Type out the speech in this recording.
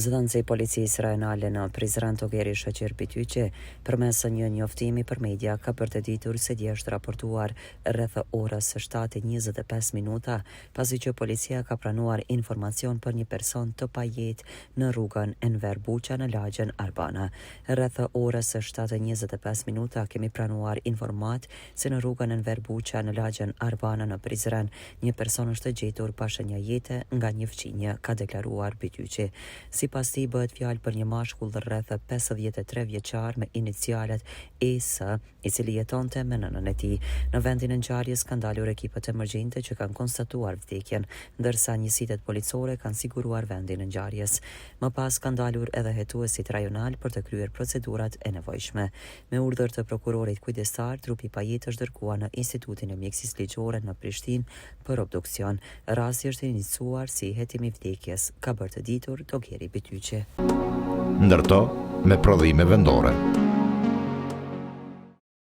Zëdhënësi i policisë rajonale në Prizren Togeri Shoqer Bityqi përmes një njoftimi për media ka përgatitur se dje është raportuar rreth orës 7:25 minuta pasi që policia ka pranuar informacion për një person të pajetë në rrugën Enver Buqa në lagjen Arbana. Rreth orës 7:25 minuta kemi pranuar informat se në rrugën Enver Buqa në lagjen Arbana në Prizren një person është gjetur pa shenja jete nga një fqinje, ka deklaruar Bityqi. Sipas tij bëhet fjalë për një mashkull rreth 53 vjeçar me inicialet ES, i cili jetonte me nënën e tij. Në vendin e ngjarjes kanë dalur ekipet emergjente që kanë konstatuar vdekjen, ndërsa njësitë policore kanë siguruar vendin e ngjarjes. Më pas kanë dalur edhe hetuesit rajonal për të kryer procedurat e nevojshme. Me urdhër të prokurorit kujdestar, trupi i pajetë është dërguar në Institutin e Mjekësisë Ligjore në Prishtinë për obduksion. Rasti është iniciuar si hetimi i vdekjes, ka bërë të ditur Togeri Bityqi. Ndërto me prodhime vendore.